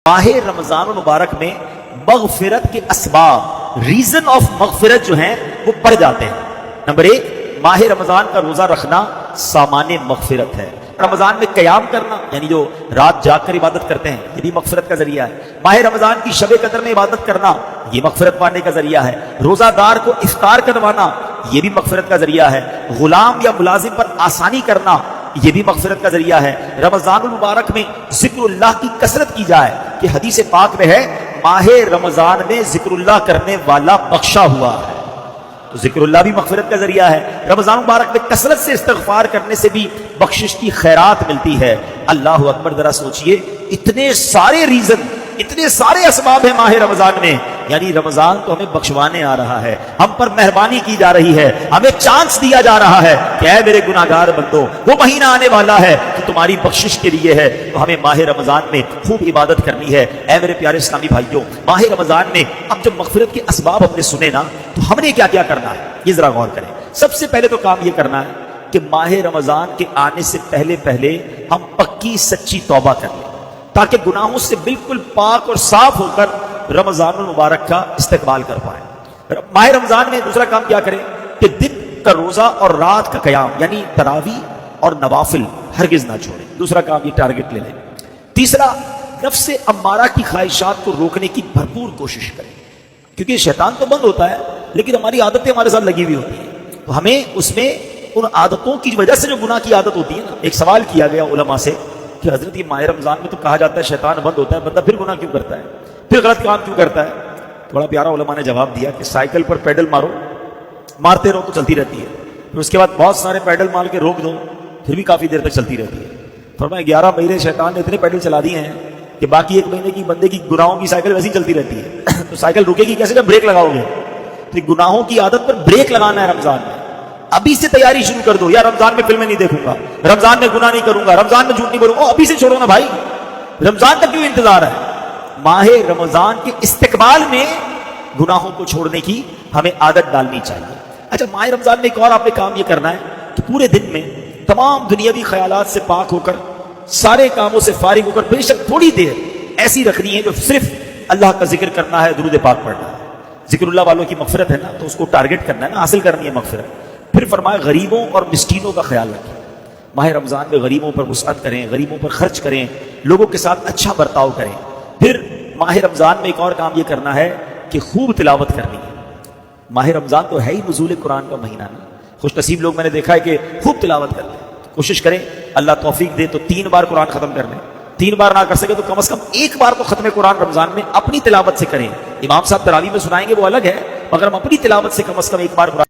ماہ رمضان المبارک میں مغفرت کے اسباب ریزن آف مغفرت جو ہیں وہ بڑھ جاتے ہیں۔ نمبر ایک، ماہ رمضان کا روزہ رکھنا سامان مغفرت ہے۔ رمضان میں قیام کرنا یعنی جو رات جاگ کر عبادت کرتے ہیں یہ بھی مغفرت کا ذریعہ ہے۔ ماہ رمضان کی شب قدر میں عبادت کرنا یہ مغفرت پانے کا ذریعہ ہے۔ روزہ دار کو افطار کروانا یہ بھی مغفرت کا ذریعہ ہے۔ غلام یا ملازم پر آسانی کرنا یہ بھی مغفرت کا ذریعہ ہے۔ رمضان المبارک میں ذکر اللہ کی کثرت کی جائے کہ حدیث پاک میں ہے ماہ رمضان میں ذکر اللہ کرنے والا بخشا ہوا ہے، تو ذکر اللہ بھی مغفرت کا ذریعہ ہے۔ رمضان مبارک میں کثرت سے استغفار کرنے سے بھی بخشش کی خیرات ملتی ہے۔ اللہ اکبر، ذرا سوچئے، اتنے سارے ریزن، اتنے سارے اسباب ہیں ماہ رمضان میں، یعنی رمضان تو ہمیں بخشوانے آ رہا ہے، ہم پر مہربانی کی جا رہی ہے، ہمیں چانس دیا جا رہا ہے کہ اے میرے گناہگار بندو، وہ مہینہ آنے والا ہے کہ تمہاری بخشش کے لیے ہے، تو ہمیں ماہ رمضان میں خوب عبادت کرنی ہے۔ اے میرے پیارے اسلامی بھائیوں، ماہ رمضان میں اب جب مغفرت کے اسباب ہم نے سنے نا، تو ہم نے کیا کیا کرنا ہے یہ ذرا غور کریں۔ سب سے پہلے تو کام یہ کرنا ہے کہ ماہ رمضان کے آنے سے پہلے ہم پکی سچی توبہ کر لیں، تاکہ گناہوں سے بالکل پاک اور صاف ہو کر رمضان المبارک کا استقبال کر پائیں۔ ماہ رمضان میں دوسرا کام کیا کریں کہ دن کا روزہ اور رات کا قیام یعنی تراویح اور نوافل ہرگز نہ چھوڑیں۔ دوسرا کام یہ ٹارگٹ لے لیں۔ تیسرا، نفس امارہ کی خواہشات کو روکنے کی بھرپور کوشش کریں، کیونکہ شیطان تو بند ہوتا ہے لیکن ہماری عادتیں ہمارے ساتھ لگی ہوئی ہوتی ہیں، تو ہمیں اس میں ان عادتوں کی وجہ سے جو گناہ کی عادت ہوتی ہے نا، ایک سوال کیا گیا علماء سے کہ حضرت یہ ماہ رمضان میں تو کہا جاتا ہے شیطان بند ہوتا ہے، بندہ پھر گناہ کیوں کرتا ہے، پھر غلط کام کیوں کرتا ہے؟ بڑا پیارا علماء نے جواب دیا کہ سائیکل پر پیڈل مارو، مارتے رہو تو چلتی رہتی ہے، پھر اس کے بعد بہت سارے پیڈل مار کے روک دو، پھر بھی کافی دیر تک چلتی رہتی ہے۔ فرمایا 11 مہینے شیطان نے اتنے پیڈل چلا دیے ہیں کہ باقی 1 مہینے کی بندے کی گناہوں کی سائیکل ویسی چلتی رہتی ہے، تو سائیکل رکے گی کیسے جب بریک لگاؤ گے؟ تو گناہوں کی عادت پر بریک لگانا ہے رمضان میں۔ ابھی سے تیاری شروع کر دو، یا رمضان میں فلمیں نہیں دیکھوں گا، رمضان میں گناہ نہیں کروں گا، رمضان میں جھوٹ نہیں بولوں گا، ابھی سے چھوڑو نا بھائی، رمضان تک کیوں انتظار ہے؟ ماہ رمضان کے استقبال میں گناہوں کو چھوڑنے کی ہمیں عادت ڈالنی چاہیے۔ اچھا، ماہ رمضان میں ایک اور آپ نے کام یہ کرنا ہے کہ پورے دن میں تمام دنیاوی خیالات سے پاک ہو کر، سارے کاموں سے فارغ ہو کر بے شک تھوڑی دیر ایسی رکھنی ہے جو صرف اللہ کا ذکر کرنا ہے، درود پاک پڑھنا ہے۔ ذکر اللہ والوں کی مغفرت ہے نا، تو اس کو ٹارگٹ کرنا ہے نا، حاصل کرنی ہے مغفرت۔ پھر فرمایا غریبوں اور مسکینوں کا خیال رکھیں۔ ماہ رمضان میں غریبوں پر وسعت کریں، غریبوں پر خرچ کریں، لوگوں کے ساتھ اچھا برتاؤ کریں۔ پھر ماہ رمضان میں ایک اور کام یہ کرنا ہے کہ خوب تلاوت کرنی ہے۔ ماہ رمضان تو ہے ہی نزول قرآن کا مہینہ نا، خوش نصیب لوگ میں نے دیکھا ہے کہ خوب تلاوت کرتے ہیں۔ کوشش کریں، اللہ توفیق دے تو 3 بار قرآن ختم کر لیں، 3 بار نہ کر سکے تو کم از کم 1 بار تو ختم قرآن رمضان میں اپنی تلاوت سے کریں۔ امام صاحب تراویح میں سنائیں گے وہ الگ ہے، مگر ہم اپنی تلاوت سے کم از کم 1 بار قرآن